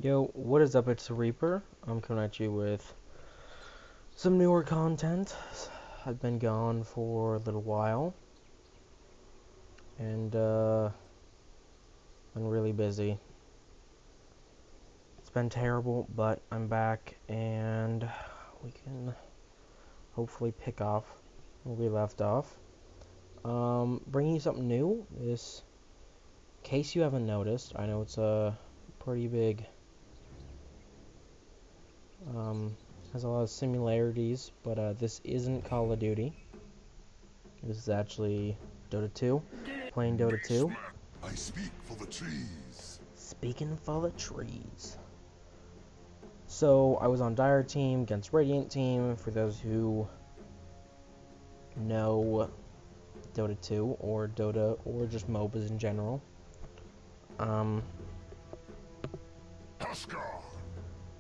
Yo, what is up? It's the Reaper. I'm coming at you with some newer content. I've been gone for a little while, and been really busy. It's been terrible, but I'm back, and we can hopefully pick off where we left off. Bringing you something new. This, in case you haven't noticed, I know it's a pretty big. Has a lot of similarities, but this isn't Call of Duty. This is actually Dota 2. Playing Dota 2. I speak for the trees. Speaking for the trees. So, I was on Dire Team against Radiant Team. For those who know Dota 2 or Dota or just MOBAs in general.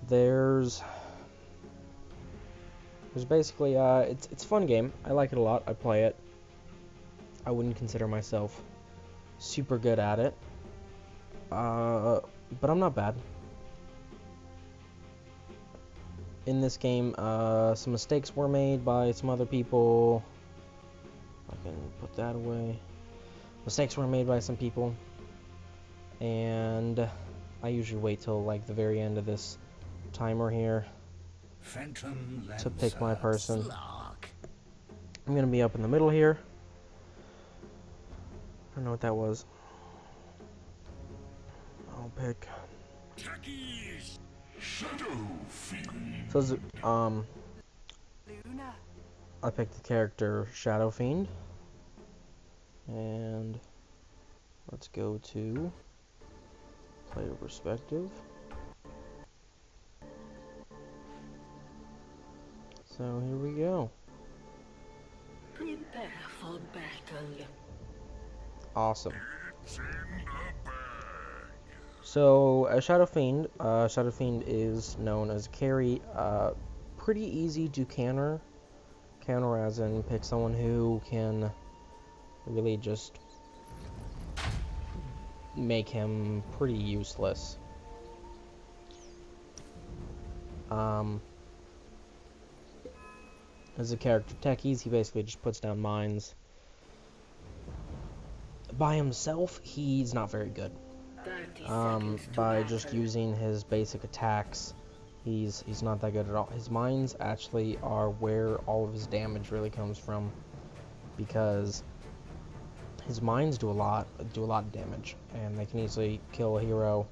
There's basically it's a fun game. I like it a lot. I play it. I wouldn't consider myself super good at it. But I'm not bad. In this game, some mistakes were made by some other people. I can put that away. Mistakes were made by some people. And I usually wait till like the very end of this timer here to pick my person. I'm gonna be up in the middle here. I don't know what that was. I'll pick Shadow Fiend. So I picked the character Shadow Fiend. And let's go to player perspective. So here we go. Prepare for battle. Awesome. It's in the bag. So Shadow Fiend is known as a carry. Pretty easy to counter. Counter as in pick someone who can really just make him pretty useless. As a character techies, he basically just puts down mines. By himself, he's not very good. By just using his basic attacks, he's not that good at all. His mines actually are where all of his damage really comes from, because his mines do a lot of damage, and they can easily kill a hero.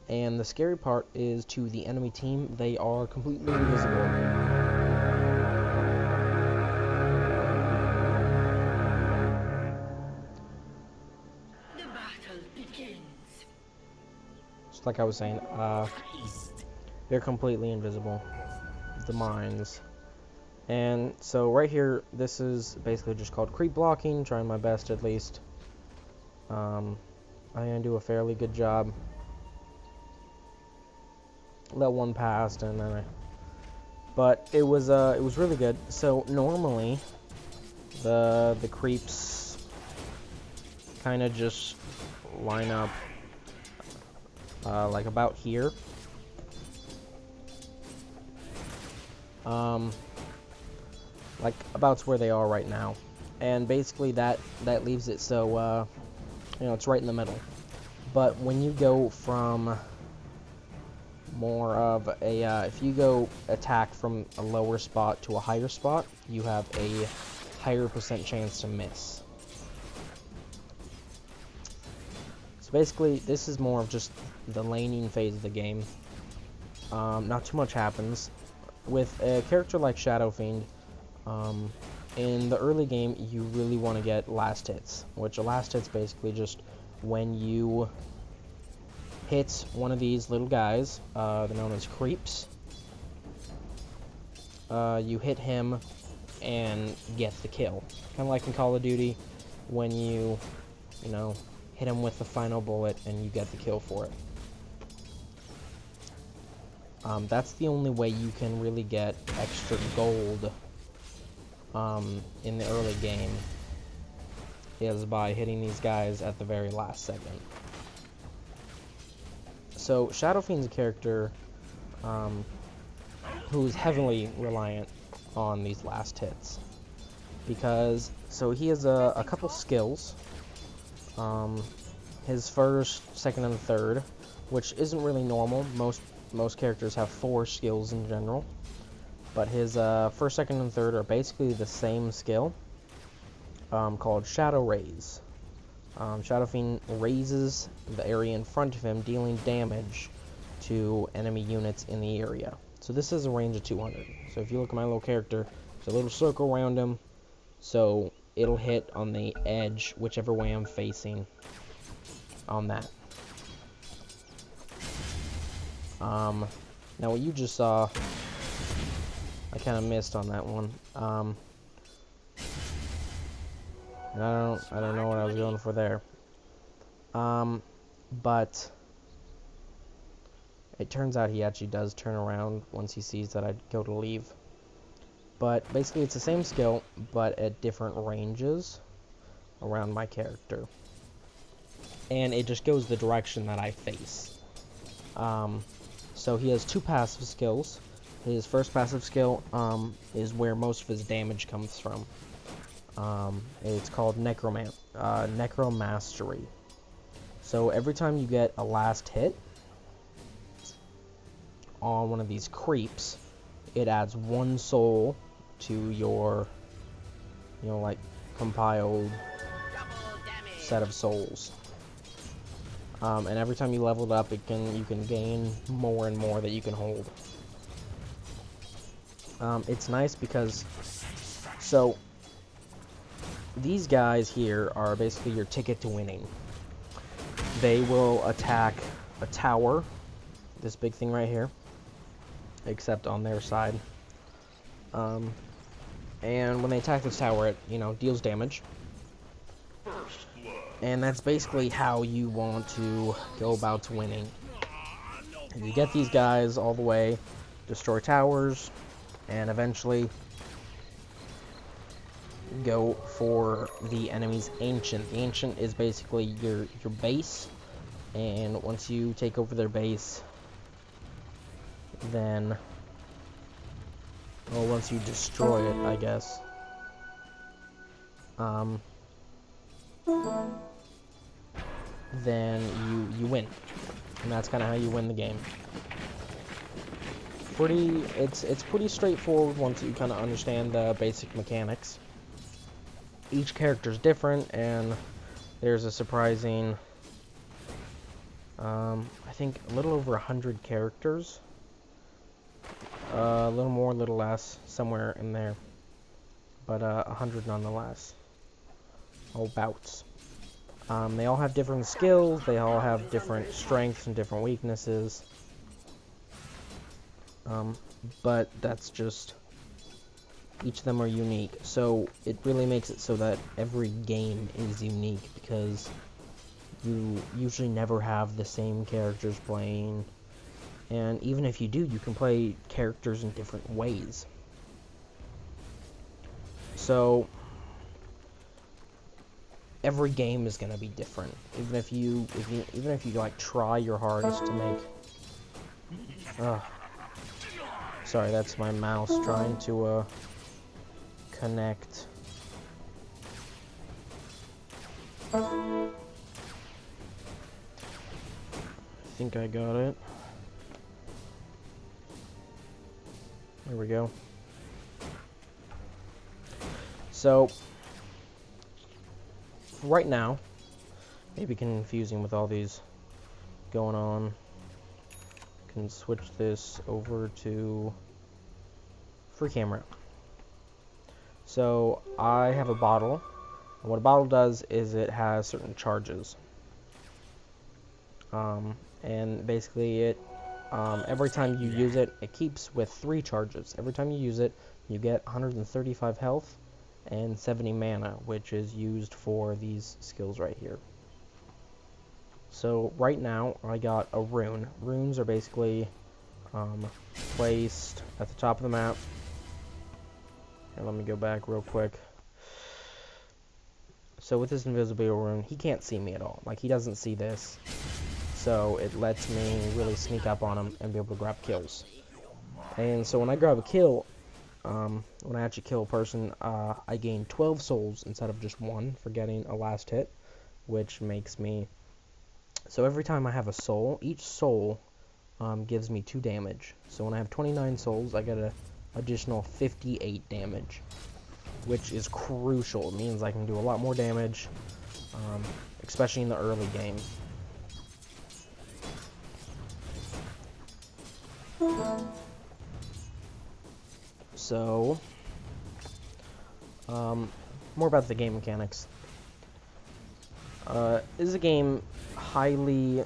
And the scary part is, to the enemy team, they are completely invisible. Just like I was saying, they're completely invisible, the mines. And so right here, this is basically just called creep blocking, trying my best at least. I'm gonna do a fairly good job. Let one pass, and then but it was really good. So normally the creeps kind of just line up like about here. Like about where they are right now, and basically that leaves it so it's right in the middle. But when you go from more of a if you go attack from a lower spot to a higher spot, you have a higher % chance to miss. So basically, this is more of just the laning phase of the game. Not too much happens with a character like Shadow Fiend. In the early game, you really want to get last hits, which a last hit's basically just when you hit one of these little guys, they're known as creeps. You hit him and get the kill. Kind of like in Call of Duty, when you hit him with the final bullet and you get the kill for it. That's the only way you can really get extra gold in the early game, is by hitting these guys at the very last second. So Shadow Fiend's a character who's heavily reliant on these last hits, because so he has a couple skills. His first, second, and third, which isn't really normal. Most characters have 4 skills in general, but his first, second, and third are basically the same skill, called Shadow Raise. Shadow Fiend raises the area in front of him, dealing damage to enemy units in the area. So this is a range of 200. So if you look at my little character, there's a little circle around him, so it'll hit on the edge, whichever way I'm facing on that. Now what you just saw, I kind of missed on that one. And I don't know what I was going for there. But it turns out he actually does turn around once he sees that I go to leave. But basically it's the same skill, but at different ranges around my character. And it just goes the direction that I face. So he has 2 passive skills. His first passive skill is where most of his damage comes from. It's called Necromastery. So every time you get a last hit on one of these creeps, it adds 1 soul to your, like, compiled set of souls. And every time you level it up, you can gain more and more that you can hold. It's nice because, so these guys here are basically your ticket to winning. They will attack a tower, this big thing right here, except on their side. And when they attack this tower, it, deals damage. And that's basically how you want to go about winning. You get these guys all the way, destroy towers, and eventually go for the enemy's Ancient. The Ancient is basically your base, and once you take over their base, then, well, once you destroy it, I guess, then you win, and that's kind of how you win the game. It's pretty straightforward once you kind of understand the basic mechanics. Each character's different, and there's a surprising, I think a little over 100 characters. A little more, a little less, somewhere in there, but 100 nonetheless. All bouts. They all have different skills, they all have different strengths and different weaknesses. But that's just, each of them are unique. So it really makes it so that every game is unique, because you usually never have the same characters playing. And even if you do, you can play characters in different ways. So every game is gonna be different, even if you like try your hardest to make. Sorry, that's my mouse trying to connect. I think I got it. There we go. So right now, maybe confusing with all these going on, can switch this over to free camera. So I have a bottle, and what a bottle does is it has certain charges, and basically it every time you use it, it keeps with 3 charges. Every time you use it, you get 135 health and 70 mana, which is used for these skills right here. So right now I got a rune. Runes are basically placed at the top of the map. Here, let me go back real quick. So with this invisibility rune, he can't see me at all. Like, he doesn't see this. so it lets me really sneak up on him and be able to grab kills. And so when I grab a kill, when I actually kill a person, I gain 12 souls instead of just 1 for getting a last hit, which makes me... So every time I have a soul, each soul gives me 2 damage. So when I have 29 souls, I get an additional 58 damage, which is crucial. It means I can do a lot more damage, especially in the early game. So, more about the game mechanics. This is a game highly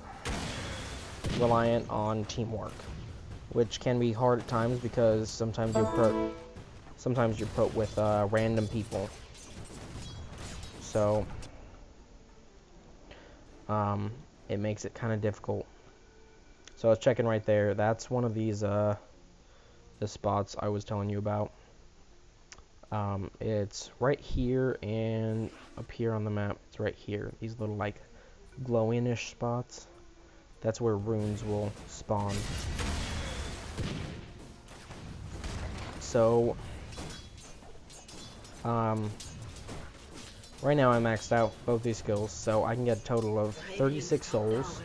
reliant on teamwork, which can be hard at times because sometimes you're put with random people. So, it makes it kind of difficult. So I was checking right there. That's one of these the spots I was telling you about. It's right here and up here on the map. It's right here. These little like glowing-ish spots. That's where runes will spawn. So, right now I maxed out both these skills, so I can get a total of 36 souls,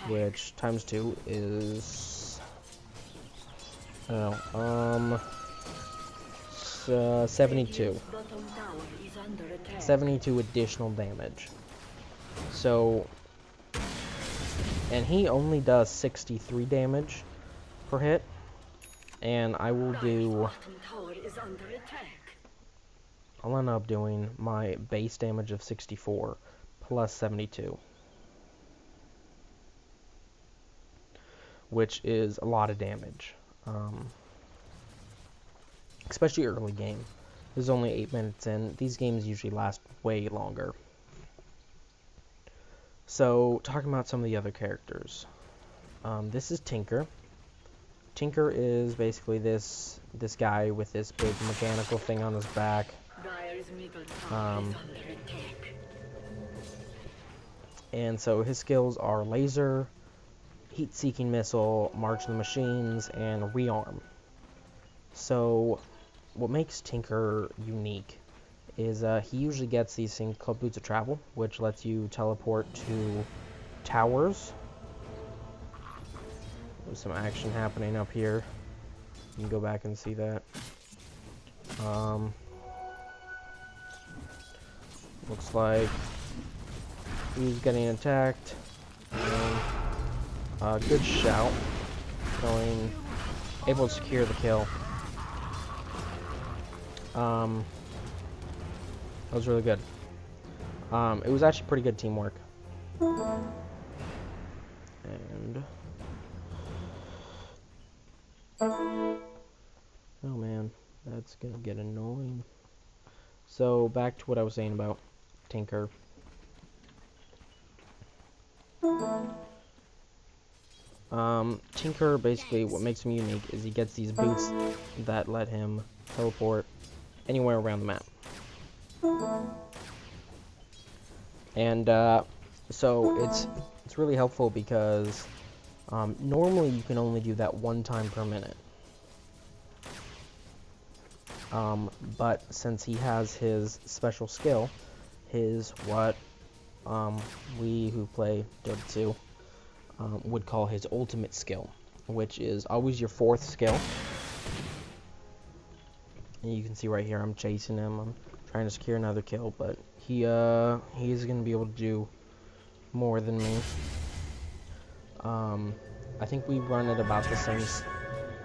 which times 2 is... I don't know, 72. 72 additional damage. So, and he only does 63 damage per hit, and I will do... I'll end up doing my base damage of 64 plus 72, which is a lot of damage. Especially early game. This is only 8 minutes in. These games usually last way longer. So, talking about some of the other characters. This is Tinker. Tinker is basically this guy with this big mechanical thing on his back. And so his skills are laser, heat-seeking missile, march the machines, and rearm. So what makes Tinker unique is he usually gets these things called Boots of Travel, which lets you teleport to towers. There's some action happening up here. You can go back and see that. Looks like he's getting attacked. And, good shout. Able to secure the kill. That was really good. It was actually pretty good teamwork. And... oh man, that's gonna get annoying. So, back to what I was saying about Tinker. Tinker, basically, what makes him unique is he gets these boots that let him teleport anywhere around the map. And, so it's really helpful because, normally you can only do that 1 time per minute. But since he has his special skill, what we who play Dota 2 would call his ultimate skill, which is always your 4th skill. And you can see right here, I'm chasing him, I'm trying to secure another kill, but he's gonna be able to do more than me. I think we run at about the same.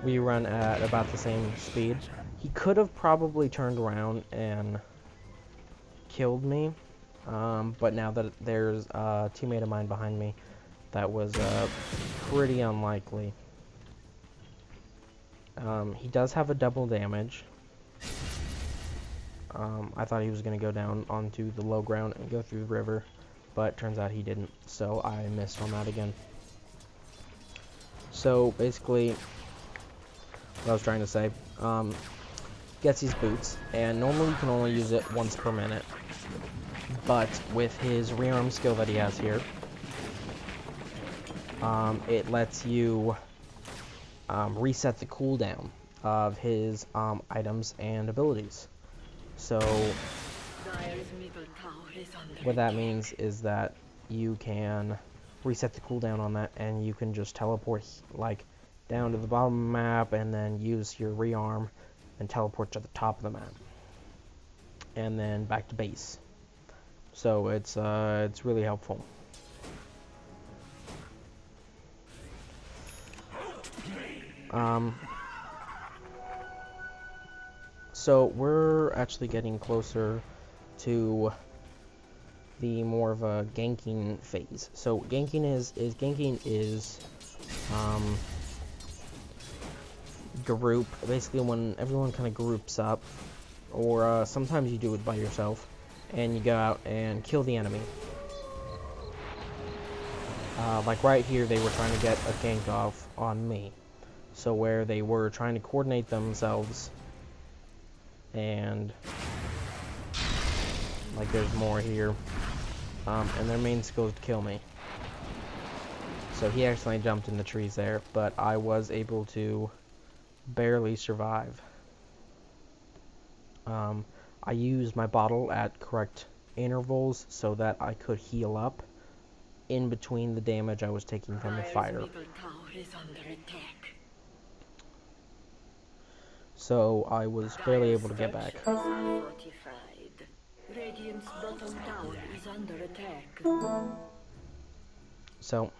We run at about the same speed. He could have probably turned around and killed me, but now that there's a teammate of mine behind me, that was pretty unlikely. He does have a double damage. I thought he was going to go down onto the low ground and go through the river, but turns out he didn't, so I missed on that again. So basically, what I was trying to say, gets these boots, and normally you can only use it once per minute, but with his rearm skill that he has here, it lets you reset the cooldown of his items and abilities. So Dire's middle tower is under what that attack. means is that you can reset the cooldown on that, and you can just teleport like down to the bottom of the map, and then use your rearm and teleport to the top of the map, and then back to base. So it's really helpful. So we're actually getting closer to the more of a ganking phase. So ganking is group, basically when everyone kind of groups up, or sometimes you do it by yourself, and you go out and kill the enemy. Like right here, they were trying to get a gank off on me. So where they were trying to coordinate themselves, and like there's more here, and their main skill is to kill me. So he accidentally jumped in the trees there, but I was able to barely survive. I used my bottle at correct intervals so that I could heal up in between the damage I was taking from the Dire's fighter. middle tower is under attack. So I was barely Dire's able to get back. structures are fortified. Radiant's bottom tower is under attack. So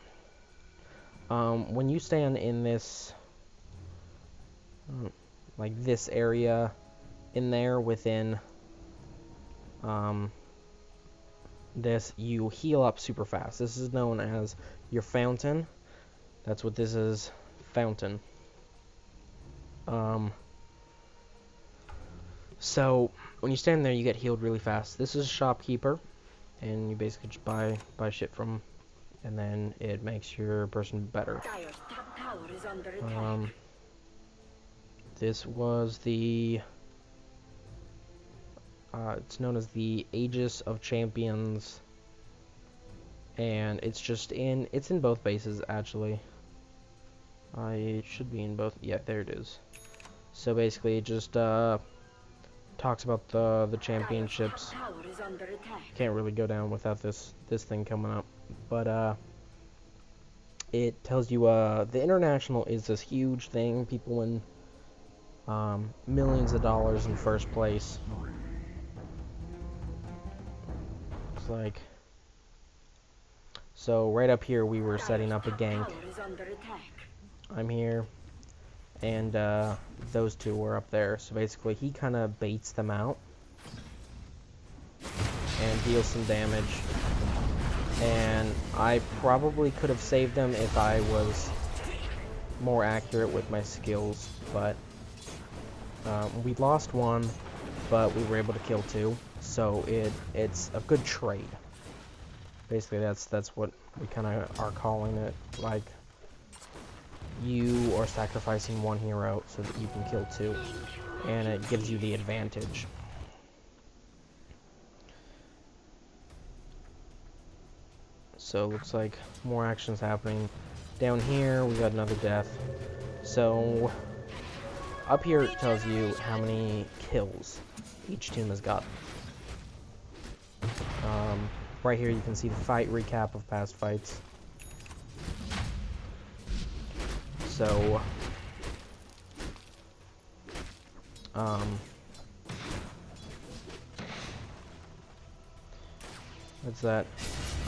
when you stand in this like this area in there within this, you heal up super fast. This is known as your fountain. That's what this is, fountain. So when you stand there, you get healed really fast. This is a shopkeeper, and you basically just buy shit from, and then it makes your person better. Dire's top tower is under attack. This was the it's known as the Aegis of Champions, and it's in both bases actually. I should be in both. Yeah, there it is. So basically, it just talks about the championships. Dire's top tower is under attack. Can't really go down without this thing coming up, but it tells you the international is this huge thing. People win millions of dollars in first place. It's like, so right up here we were setting up a gank. Tower is under attack. I'm here, and those two were up there. So basically, he kind of baits them out and deals some damage. And I probably could have saved them if I was more accurate with my skills, but we lost one, but we were able to kill two. So it's a good trade. Basically, that's what we kind of are calling it. Like, you are sacrificing one hero so that you can kill two, and it gives you the advantage. So looks like more actions happening. Down here we got another death. So up here it tells you how many kills each team has got. Right here you can see the fight recap of past fights. So what's that?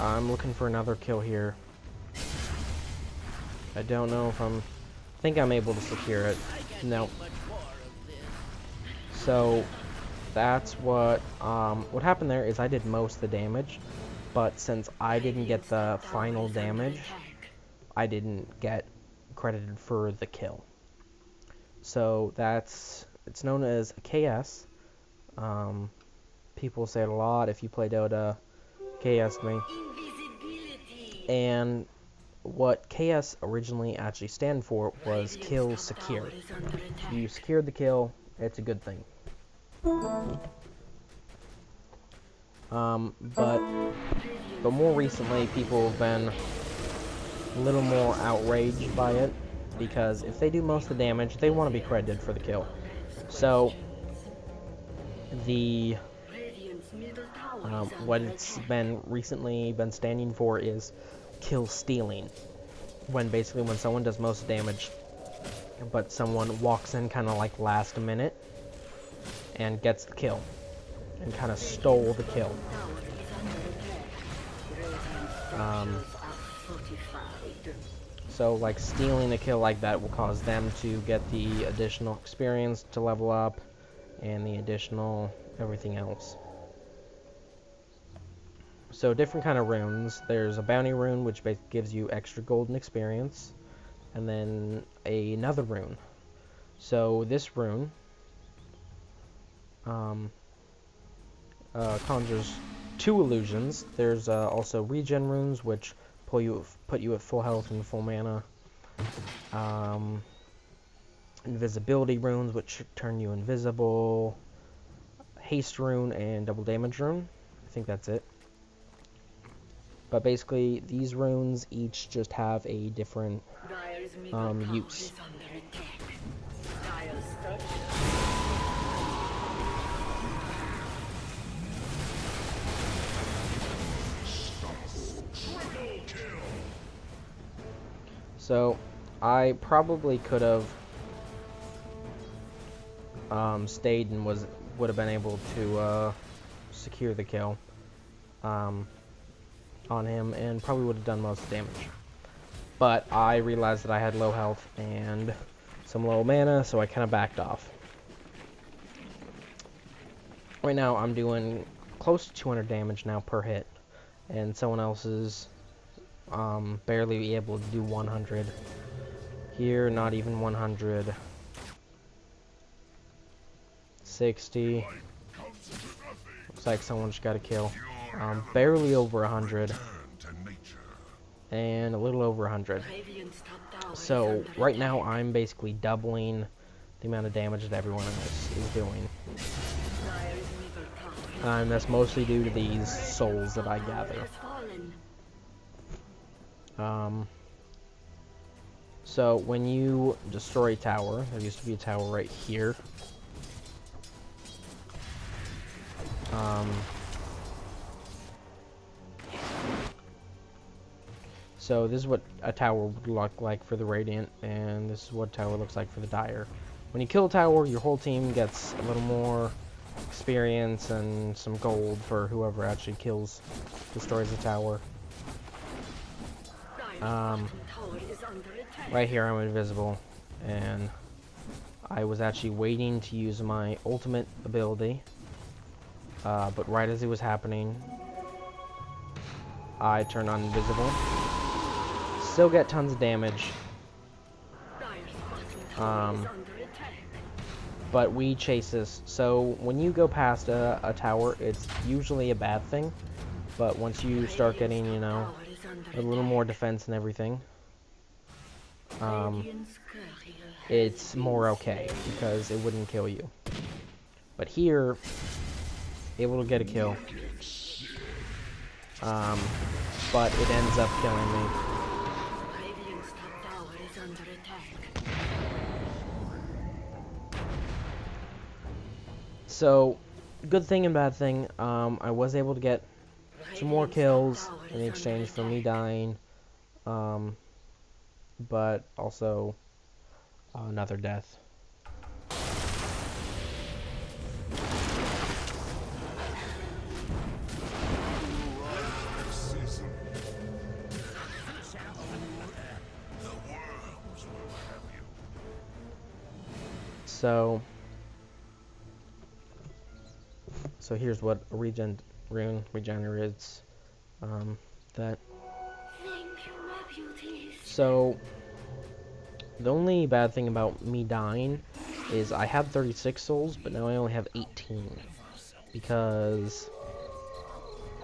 I'm looking for another kill here. I don't know if I think I'm able to secure it. No. So that's what happened there is I did most of the damage, but since I didn't get the final damage, I didn't get credited for the kill. So it's known as a KS. People say it a lot if you play Dota. KS me. And what KS originally actually stand for was kill secure. You secured the kill, it's a good thing. But more recently people have been a little more outraged by it, because if they do most of the damage, they want to be credited for the kill. So, what it's been recently been standing for is kill stealing. When basically when someone does most damage, but someone walks in kind of like last minute and gets the kill, and kind of stole the kill. So like stealing a kill like that will cause them to get the additional experience to level up and the additional everything else. So different kind of runes. There's a bounty rune which gives you extra golden experience, and then another rune. So this rune conjures 2 illusions. There's also regen runes which put you at full health and full mana. Invisibility runes which turn you invisible. Haste rune and double damage rune. I think that's it. But basically, these runes each just have a different use. So, I probably could have stayed and would have been able to secure the kill on him, and probably would have done most of the damage. But I realized that I had low health and some low mana, so I kind of backed off. Right now I'm doing close to 200 damage now per hit, and someone else is barely able to do 100. Here, not even 100. 60. Looks like someone just got a kill. Barely over 100. And a little over 100. So, right now I'm basically doubling the amount of damage that everyone else is doing. And that's mostly due to these souls that I gather. So, when you destroy a tower, there used to be a tower right here. So this is what a tower would look like for the Radiant, and this is what a tower looks like for the Dire. When you kill a tower, your whole team gets a little more experience and some gold for whoever actually destroys the tower. Right here I'm invisible, and I was actually waiting to use my ultimate ability, but right as it was happening, I turned on invisible. Still get tons of damage, but we chase this. So when you go past a tower, it's usually a bad thing, but once you start getting, you know, a little more defense and everything, it's more okay, because it wouldn't kill you. But here, able to get a kill, but it ends up killing me. So, good thing and bad thing, I was able to get some more kills in exchange for me dying, but also another death. So here's what a rune regenerates that. So the only bad thing about me dying is I had 36 souls, but now I only have 18, because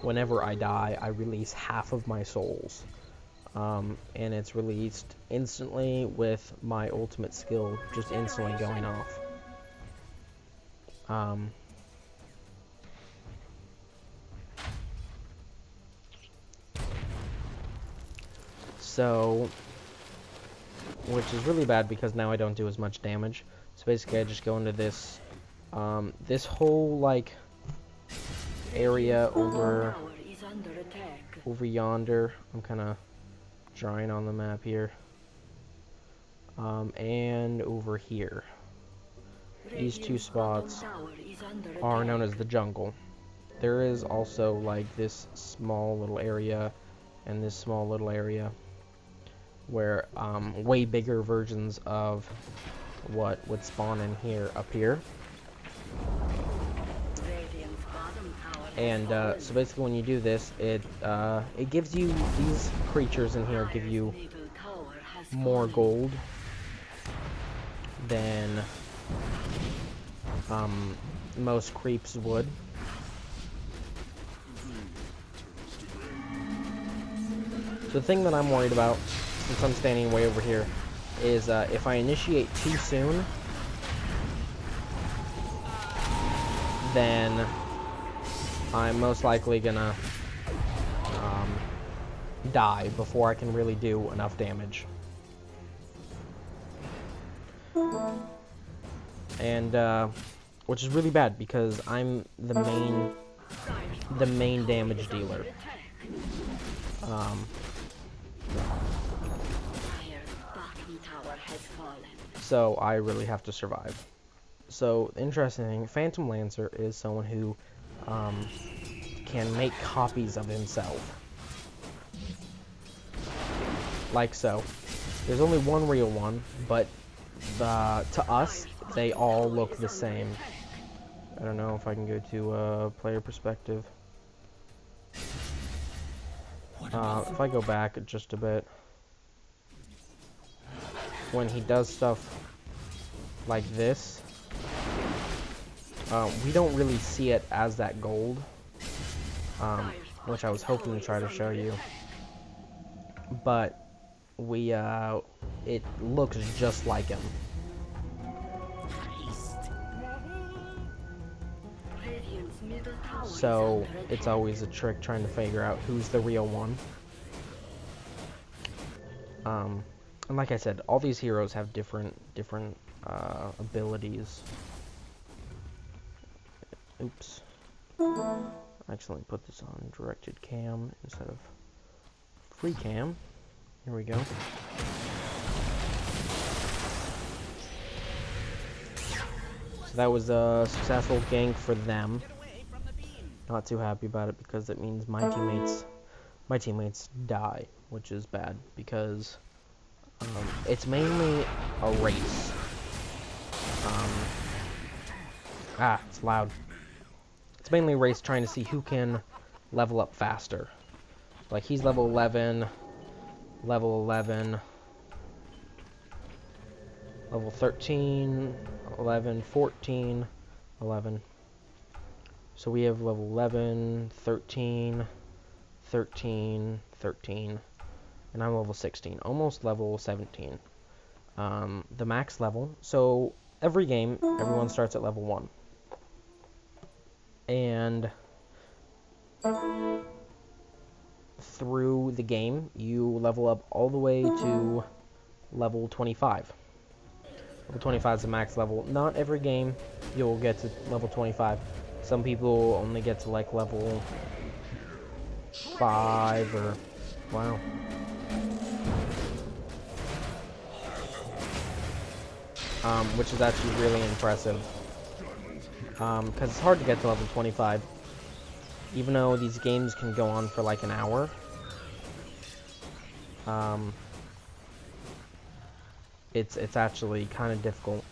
whenever I die, I release half of my souls, and it's released instantly with my ultimate skill just instantly going off. So, which is really bad because now I don't do as much damage. So basically I just go into this, this whole, like, area over yonder. I'm kind of drawing on the map here. And over here. These two spots are known as the jungle. There is also, like, this small little area and this small little area where way bigger versions of what would spawn in here up here. And so basically when you do this, it gives you, these creatures in here give you more gold than most creeps would. So the thing that I'm worried about, since I'm standing way over here, is if I initiate too soon, then I'm most likely gonna die before I can really do enough damage. And which is really bad because I'm the main damage dealer. So I really have to survive. So the interesting thing, Phantom Lancer is someone who can make copies of himself. Like so. There's only one real one, but to us, they all look the same. I don't know if I can go to player perspective. If I go back just a bit, when he does stuff like this, we don't really see it as that gold, which I was hoping to try to show you, but we it looks just like him. So it's always a trick trying to figure out who's the real one. And like I said, all these heroes have different abilities. Oops. I accidentally put this on directed cam instead of free cam. Here we go. So that was a successful gank for them. Not too happy about it because it means my teammates die, which is bad because it's mainly a race. It's loud. It's mainly a race trying to see who can level up faster. Like he's level 11, level 11, level 13, 11, 14, 11. So we have level 11, 13, 13, 13, and I'm level 16, almost level 17. The max level, so every game, everyone starts at level 1. And through the game, you level up all the way to level 25. Level 25 is the max level. Not every game you'll get to level 25. Some people only get to like level 5 or, wow. Which is actually really impressive. Because it's hard to get to level 25. Even though these games can go on for like an hour. It's actually kind of difficult.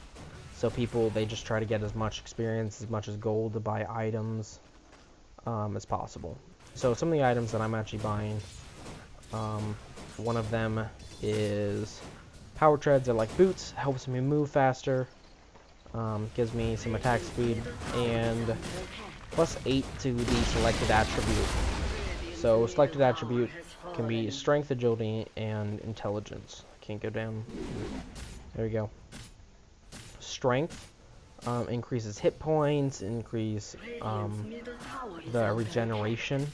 So people, they just try to get as much experience, as much as gold to buy items as possible. So some of the items that I'm actually buying, one of them is power treads. They're like boots, helps me move faster, gives me some attack speed, and plus 8 to the selected attribute. So selected attribute can be strength, agility, and intelligence. Can't go down. There we go. Strength increases hit points, increase the regeneration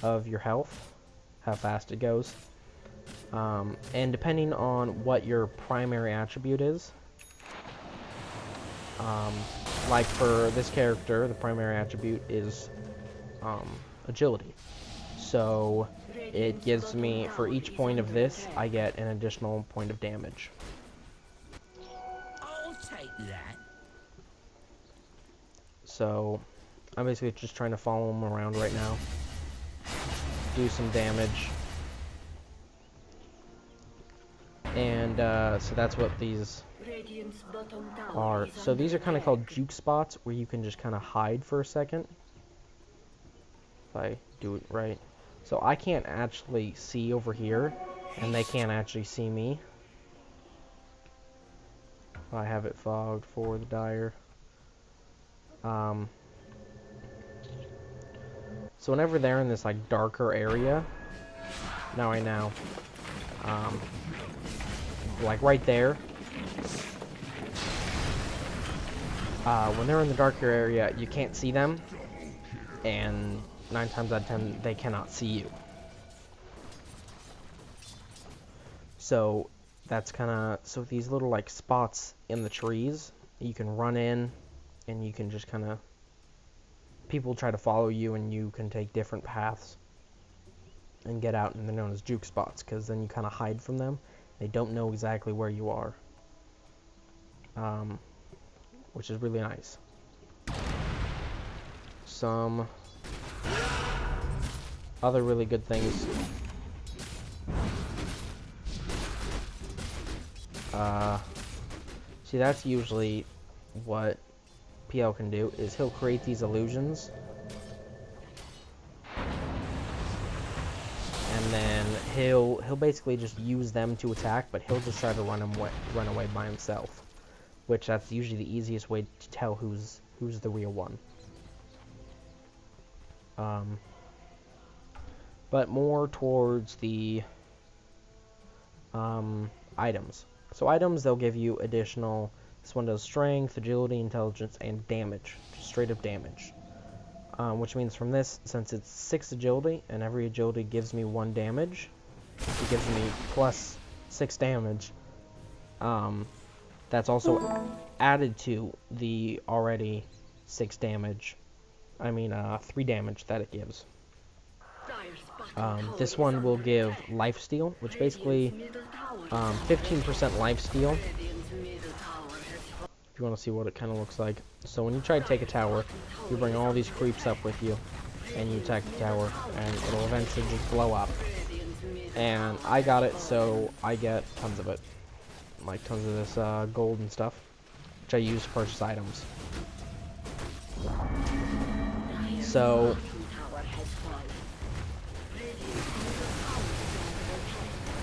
of your health, how fast it goes. And depending on what your primary attribute is, like for this character, the primary attribute is agility. So it gives me, for each point of this, I get an additional point of damage. I'll take that. So I'm basically just trying to follow him around right now, do some damage. And so that's what these are. So these are kind of called juke spots, where you can just kind of hide for a second. If I do it right. So I can't actually see over here, and they can't actually see me. I have it fogged for the dire. So whenever they're in this like darker area, now I know. Like right there. When they're in the darker area, you can't see them, and 9 times out of 10, they cannot see you. So that's kind of, so these little like spots in the trees, you can run in, and you can just kind of, people try to follow you, and you can take different paths and get out, and they're known as juke spots, because then you kind of hide from them. They don't know exactly where you are, which is really nice. Some other really good things. See, that's usually what PL can do, is he'll create these illusions. And then he'll basically just use them to attack, but he'll just try to run away by himself. Which that's usually the easiest way to tell who's the real one. But more towards the items. So items, they'll give you additional, this one does strength, agility, intelligence, and damage. Just straight up damage. Which means from this, since it's 6 agility, and every agility gives me 1 damage, it gives me plus 6 damage. That's also added to the already 6 damage, 3 damage that it gives. This one will give lifesteal, which basically 15% lifesteal. If you want to see what it kind of looks like. So when you try to take a tower, you bring all these creeps up with you, and you attack the tower, and it'll eventually just blow up. And I got it, so I get tons of it. Like tons of this gold and stuff, which I use to purchase items. So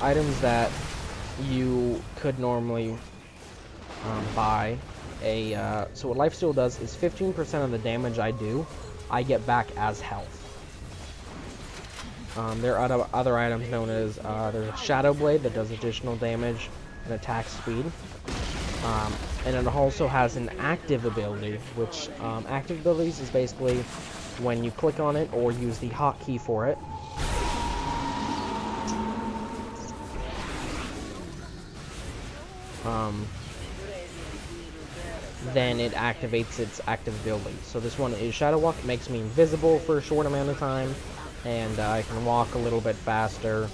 items that you could normally buy. So what lifesteal does is 15% of the damage I do, I get back as health. There are other items known as, there's a Shadow Blade that does additional damage and attack speed. And it also has an active ability, which, active abilities is basically when you click on it or use the hotkey for it. Then it activates its active ability. So this one is Shadow Walk. It makes me invisible for a short amount of time, and I can walk a little bit faster.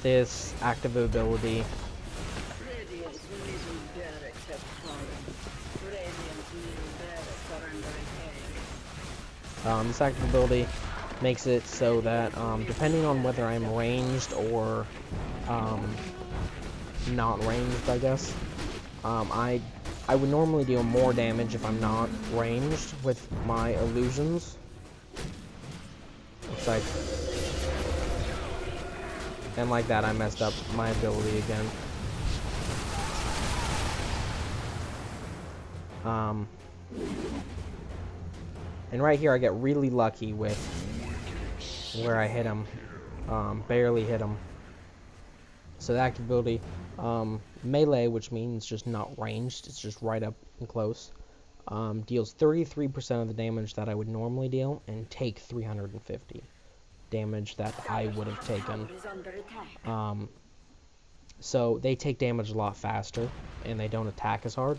This active ability makes it so that depending on whether I'm ranged or not ranged, I guess, I would normally deal more damage if I'm not ranged with my illusions. It's like, and like that, I messed up my ability again. And right here, I get really lucky with where I hit him. Barely hit him. So the active ability, melee, which means just not ranged, it's just right up and close, deals 33% of the damage that I would normally deal and take 350. damage that I would have taken. Tower is under attack. So they take damage a lot faster, and they don't attack as hard,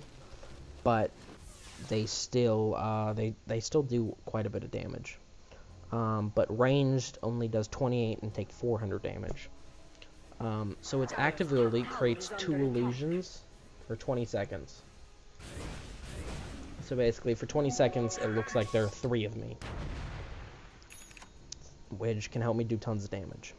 but they still do quite a bit of damage. But ranged only does 28 and take 400 damage. So its active ability creates 2 illusions for 20 seconds. So basically, for 20 seconds, it looks like there are 3 of me, which can help me do tons of damage.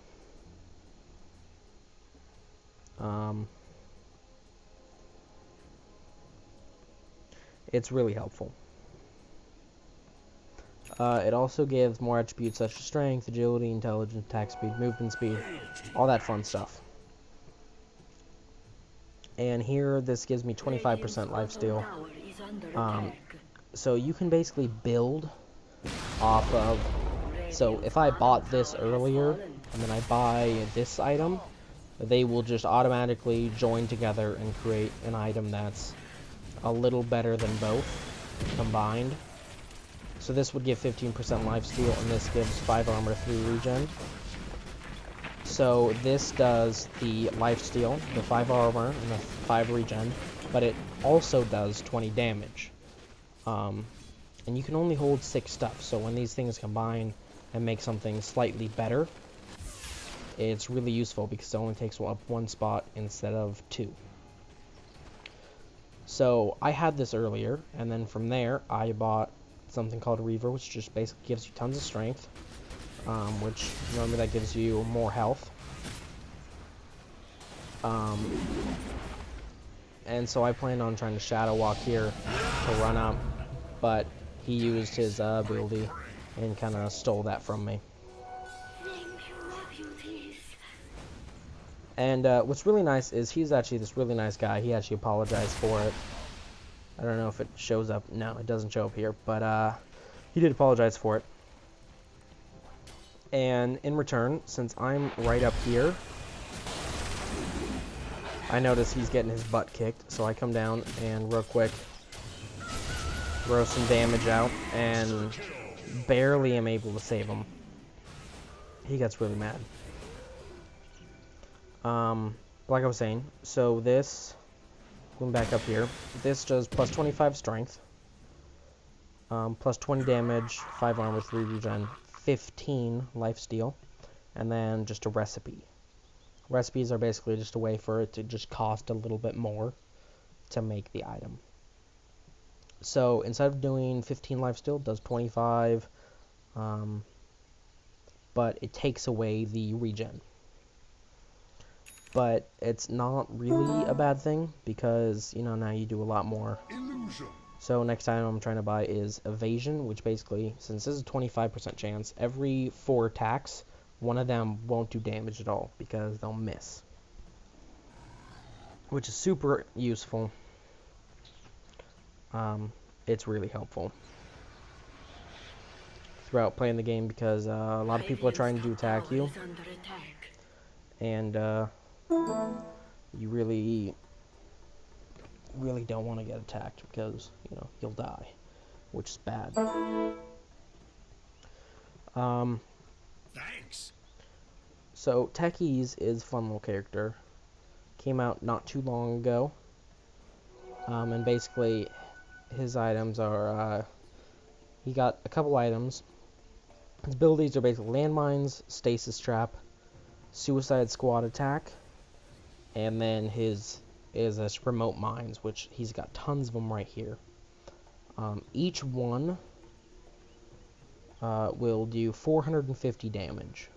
It's really helpful. It also gives more attributes such as strength, agility, intelligence, attack speed, movement speed, all that fun stuff. And here, this gives me 25% lifesteal. So you can basically build off of... So if I bought this earlier, and then I buy this item, they will just automatically join together and create an item that's a little better than both combined. So this would give 15% lifesteal, and this gives 5 armor, 3 regen. So this does the lifesteal, the 5 armor, and the 5 regen, but it also does 20 damage. And you can only hold 6 stuff, so when these things combine and make something slightly better, it's really useful because it only takes up 1 spot instead of 2. So I had this earlier, and then from there I bought something called Reaver, which just basically gives you tons of strength, which normally that gives you more health. And so I planned on trying to Shadow Walk here to run up, but he used his ability and kind of stole that from me. And what's really nice is he's actually this really nice guy. He actually apologized for it. I don't know if it shows up. No, it doesn't show up here, but he did apologize for it. And in return, since I'm right up here, I notice he's getting his butt kicked, so I come down and real quick throw some damage out and barely am able to save him. He gets really mad. Like I was saying, so this, going back up here, this does plus 25 strength, plus 20 damage, 5 armor, 3 regen, 15 lifesteal, and then just a recipe. Recipes are basically just a way for it to just cost a little bit more to make the item. So instead of doing 15 lifesteal, it does 25, but it takes away the regen. But it's not really a bad thing because, you know, now you do a lot more. Illusion. So next item I'm trying to buy is Evasion, which basically, since this is a 25% chance, every 4 attacks, one of them won't do damage at all because they'll miss. Which is super useful. It's really helpful throughout playing the game because a lot of people are trying to attack you. And you really don't want to get attacked because, you know, you'll die, which is bad. Thanks. So Techies is a fun little character. Came out not too long ago. And basically his items are, he got a couple items. His abilities are basically landmines, stasis trap, suicide squad attack, and then his is this remote mines, which he's got tons of them right here. Each one will do 450 damage,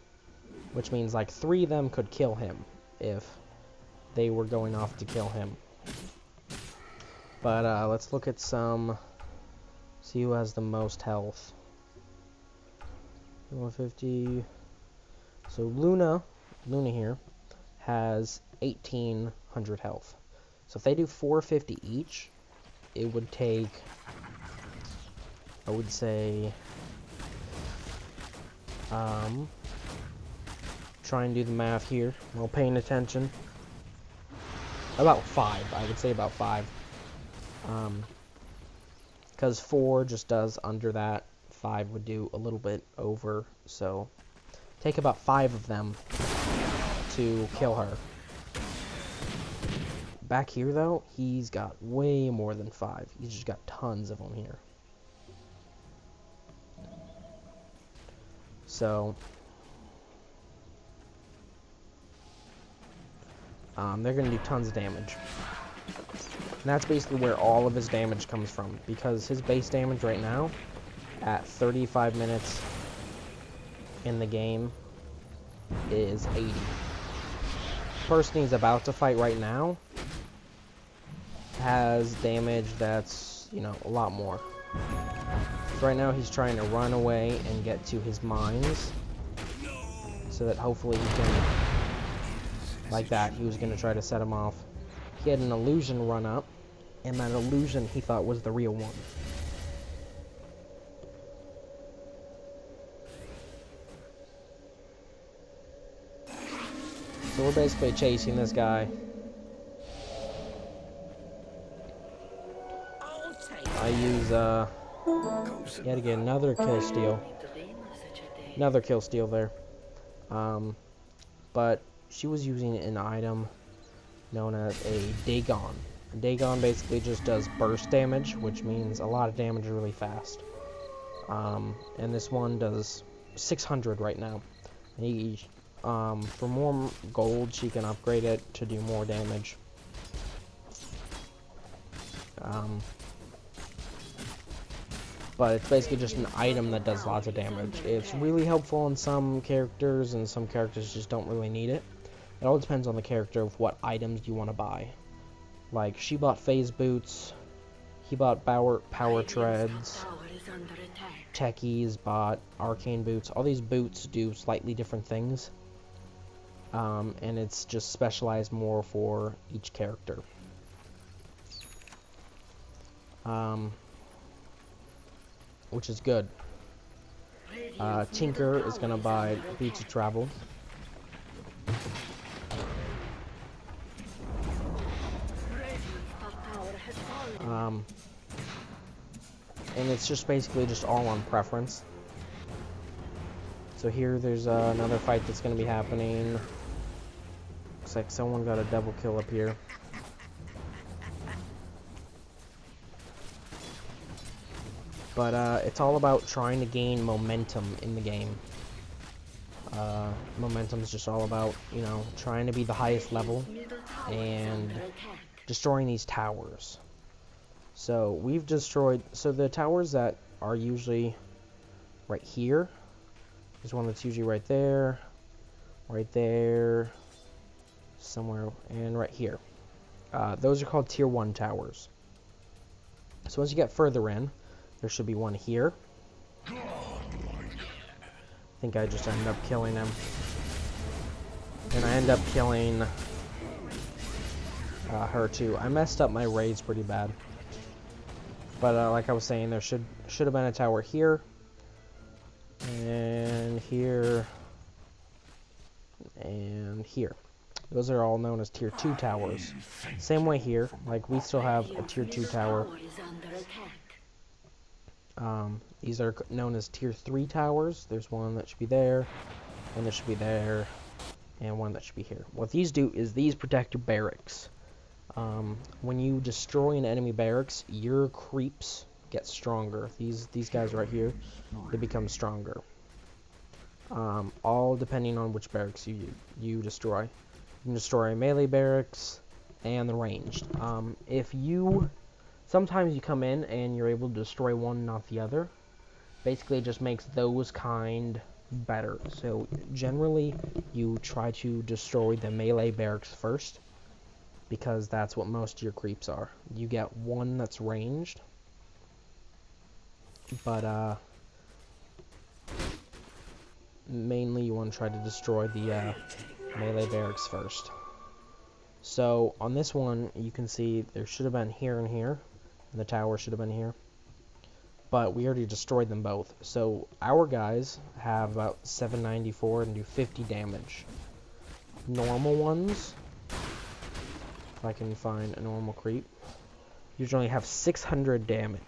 which means like 3 of them could kill him if they were going off to kill him. But let's look at some, see who has the most health. 150. So Luna here has 1800 health. So if they do 450 each, it would take, I would say, try and do the math here while paying attention. About 5, I would say about 5. Because 4 just does under that, 5 would do a little bit over, so take about 5 of them to kill her. Back here, though, he's got way more than 5. He's just got tons of them here. So, they're going to do tons of damage. And that's basically where all of his damage comes from, because his base damage right now, at 35 minutes in the game, is 80. The person he's about to fight right now has damage that's, you know, a lot more. So right now he's trying to run away and get to his mines, so that hopefully he can, like that, he was going to try to set him off. He had an illusion run up, and that illusion he thought was the real one. So we're basically chasing this guy. I use, yet again, another kill steal. Another kill steal there. But she was using an item known as a Dagon. A Dagon basically just does burst damage, which means a lot of damage really fast. And this one does 600 right now. For more gold, she can upgrade it to do more damage. But it's basically just an item that does lots of damage. It's really helpful on some characters, and some characters just don't really need it. It all depends on the character of what items you want to buy. Like, she bought phase boots, he bought power treads, techies bought arcane boots. All these boots do slightly different things. And it's just specialized more for each character. Which is good. Tinker is gonna buy boots of travel. And it's just basically just all on preference. So here there's another fight that's gonna be happening. Looks like someone got a double kill up here. But it's all about trying to gain momentum in the game. Momentum is just all about, you know, trying to be the highest level and destroying these towers. So we've destroyed, so the towers that are usually right here, there's one that's usually right there, somewhere, and right here. Those are called tier 1 towers. So once you get further in, there should be one here. I think I just ended up killing him. And I end up killing her too. I messed up my raids pretty bad. But like I was saying, there should have been a tower here. And here. And here. Those are all known as tier 2 towers. Same way here. Like, we still have a tier 2 tower. These are known as tier 3 towers. There's one that should be there, one that should be there, and one that should be here. What these do is these protect your barracks. When you destroy an enemy barracks, your creeps get stronger. These guys right here, they become stronger. All depending on which barracks you destroy. You can destroy melee barracks and the ranged. Sometimes you come in and you're able to destroy one, not the other. Basically, it just makes those kind better. So generally, you try to destroy the melee barracks first, because that's what most of your creeps are. You get one that's ranged, but mainly you want to try to destroy the melee barracks first. So on this one, you can see there should have been here and here, and the tower should have been here, but we already destroyed them both. So our guys have about 794 and do 50 damage. Normal ones, if I can find a normal creep, usually have 600 damage,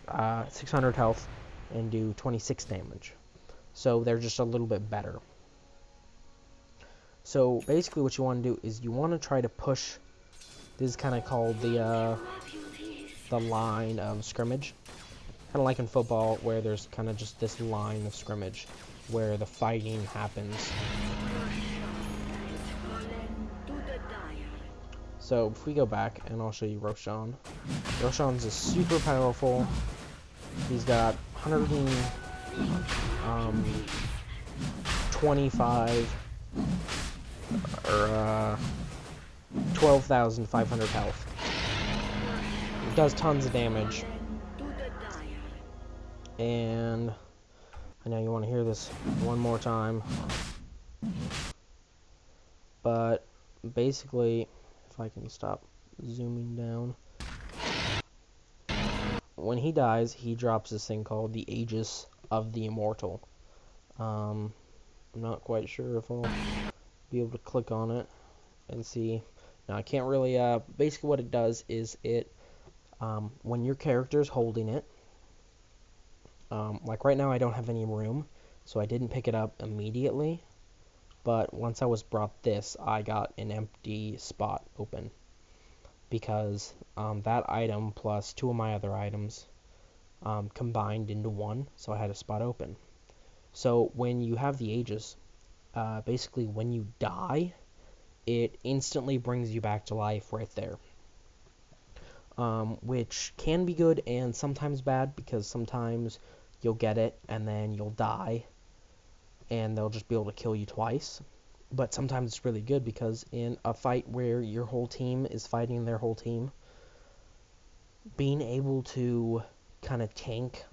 600 health, and do 26 damage. So they're just a little bit better. So basically what you want to do is you want to try to push. This is kind of called the line of scrimmage. Kind of like in football where there's kind of just this line of scrimmage where the fighting happens. So if we go back and I'll show you Roshan. Roshan's is super powerful. He's got 125 or 12,500 health. It does tons of damage. And I know you want to hear this one more time. But basically, if I can stop zooming down. When he dies, he drops this thing called the Aegis of the Immortal. I'm not quite sure if I'll be able to click on it and see. Now, I can't really, basically what it does is it, when your character's holding it, like right now I don't have any room, so I didn't pick it up immediately, but once I was brought this, I got an empty spot open, because that item plus two of my other items combined into one, so I had a spot open. So when you have the Aegis, basically when you die, it instantly brings you back to life right there. Which can be good and sometimes bad, because sometimes you'll get it and then you'll die and they'll just be able to kill you twice. But sometimes it's really good, because in a fight where your whole team is fighting their whole team, being able to kind of tank,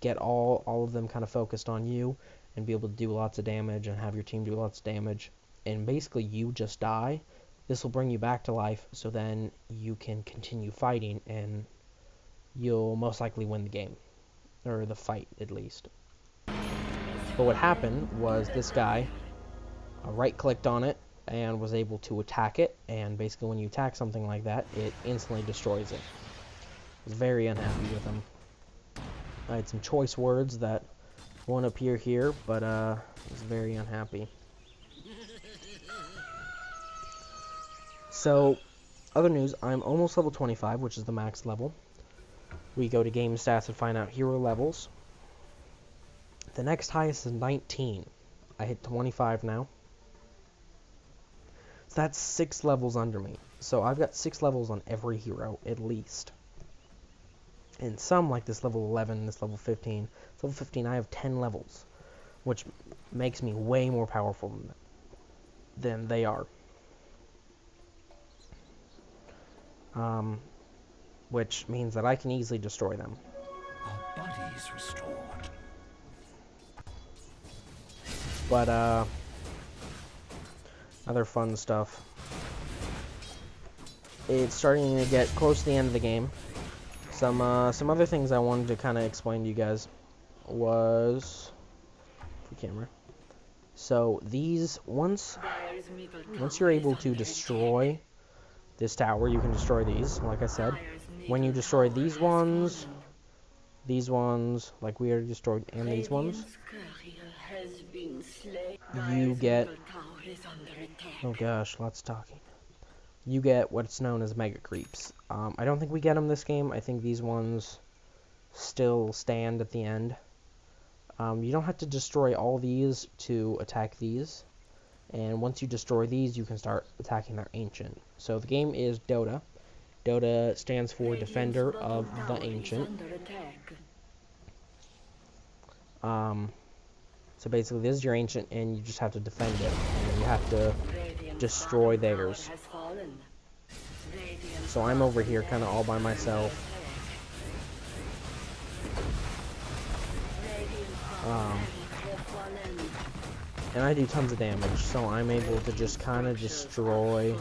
get all of them kind of focused on you and be able to do lots of damage and have your team do lots of damage, and basically you just die, this will bring you back to life, so then you can continue fighting and you'll most likely win the game, or the fight at least. But what happened was this guy right-clicked on it and was able to attack it, and basically when you attack something like that, it instantly destroys it. I was very unhappy with him. I had some choice words that won't appear here, but I was very unhappy. So, other news, I'm almost level 25, which is the max level. We go to game stats and find out hero levels. The next highest is 19. I hit 25 now. So that's 6 levels under me. So I've got 6 levels on every hero, at least. And some, like this level 11, this level 15. Level 15, I have 10 levels, which makes me way more powerful than they are. Which means that I can easily destroy them. Our bodies restored. But, other fun stuff. It's starting to get close to the end of the game. Some other things I wanted to kind of explain to you guys was the camera. So these, once you're able to destroy this tower, you can destroy these, like I said. When you destroy these ones, like we already destroyed, and these ones, you get, oh gosh, lots of talking. You get what's known as mega creeps. I don't think we get them this game. I think these ones still stand at the end. You don't have to destroy all these to attack these. And once you destroy these, you can start attacking their ancient. So the game is Dota. Dota stands for Defender of the Ancient. So basically this is your ancient and you just have to defend it. And you have to destroy theirs. So I'm over here kind of all by myself. And I do tons of damage, so I'm able to just kind of destroy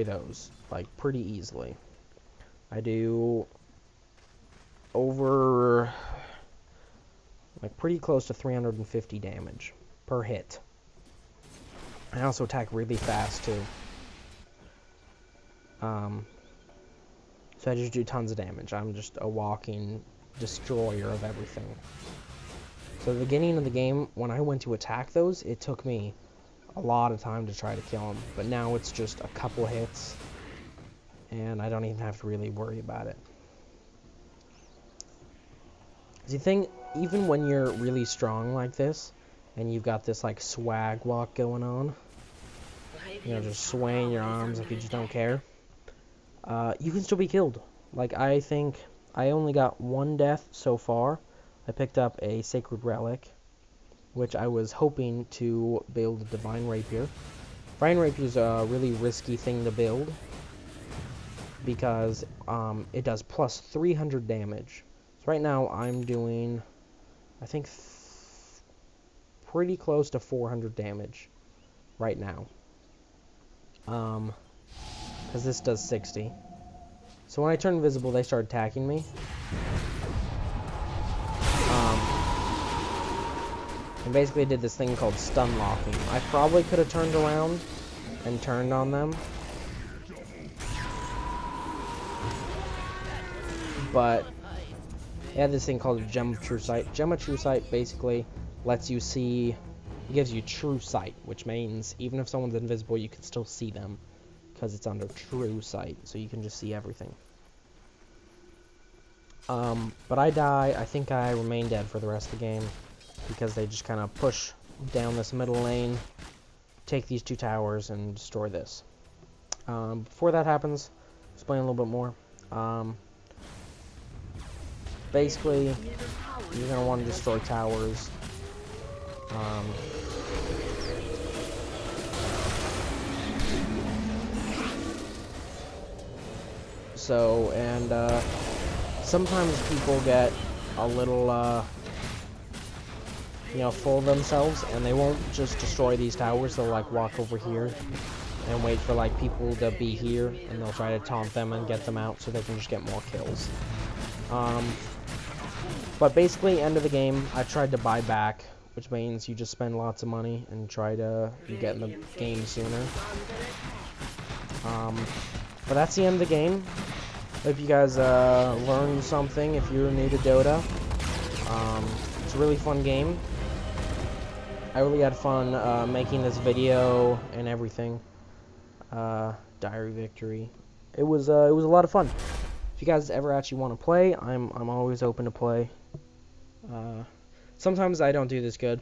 those, like, pretty easily. I do over, like, pretty close to 350 damage per hit. I also attack really fast, too. So I just do tons of damage. I'm just a walking destroyer of everything. So at the beginning of the game, when I went to attack those, it took me a lot of time to try to kill him, but now it's just a couple hits, and I don't even have to really worry about it. Do you think, even when you're really strong like this, and you've got this like swag walk going on, you know, just swaying your arms like you just don't care, you can still be killed. Like, I think I only got one death so far. I picked up a Sacred Relic, which I was hoping to build a Divine Rapier. Divine Rapier is a really risky thing to build, because it does plus 300 damage. So right now I'm doing, I think, pretty close to 400 damage right now. Because this does 60. So when I turn invisible, they start attacking me. And basically did this thing called stun locking. I probably could have turned around and turned on them, but it had this thing called Gem of True Sight. Gem of True Sight basically lets you see, it gives you true sight, which means even if someone's invisible, you can still see them, because it's under true sight, so you can just see everything. But I die. I think I remain dead for the rest of the game, because they just kind of push down this middle lane, take these 2 towers, and destroy this. Before that happens, explain a little bit more. Basically, you're going to want to destroy towers. Sometimes people get a little, you know, full of themselves, and they won't just destroy these towers. They'll like walk over here and wait for like people to be here, and they'll try to taunt them and get them out so they can just get more kills. But basically, end of the game, I tried to buy back, which means you just spend lots of money and try to get in the game sooner. But that's the end of the game. Hope you guys learned something if you're new to Dota. It's a really fun game. I really had fun making this video and everything. Diary Victory. It was a lot of fun. If you guys ever actually want to play, I'm always open to play. Sometimes I don't do this good,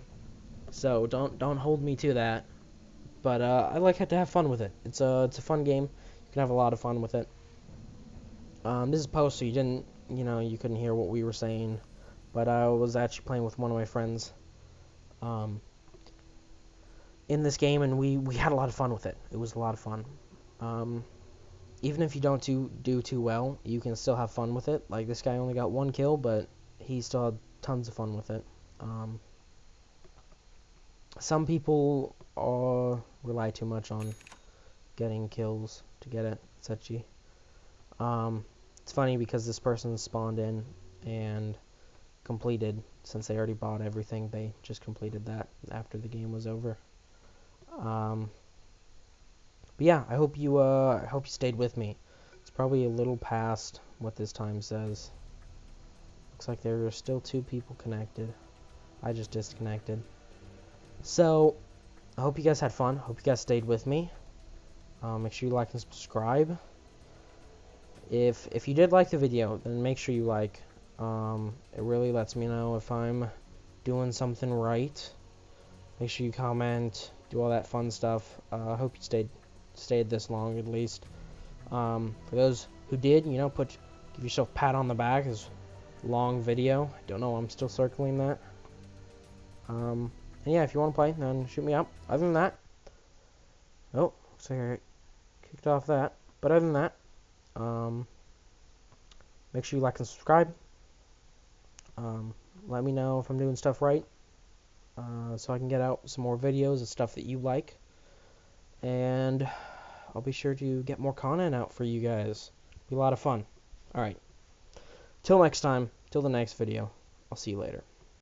so don't hold me to that. But I like to have fun with it. It's a fun game. You can have a lot of fun with it. This is post, so you couldn't hear what we were saying, but I was actually playing with one of my friends in this game, and we had a lot of fun with it. It was a lot of fun. Even if you don't do too well, you can still have fun with it. Like, this guy only got 1 kill, but he still had tons of fun with it. Some people rely too much on getting kills to get it. It's etchy. It's funny because this person spawned in and completed, since they already bought everything, they just completed that after the game was over. But yeah, I hope you stayed with me. It's probably a little past what this time says. Looks like there are still 2 people connected. I just disconnected. So, I hope you guys had fun. Hope you guys stayed with me. Make sure you like and subscribe. If you did like the video, then make sure you like. It really lets me know if I'm doing something right. Make sure you comment, do all that fun stuff. I hope you stayed this long at least. For those who did, give yourself a pat on the back. It's a long video. I don't know. I'm still circling that. And yeah, if you want to play, then shoot me up. Other than that, oh, looks like I kicked off that. But other than that, make sure you like and subscribe. Let me know if I'm doing stuff right, so I can get out some more videos of stuff that you like, and I'll be sure to get more content out for you guys. Be a lot of fun. Alright, till next time, till the next video, I'll see you later.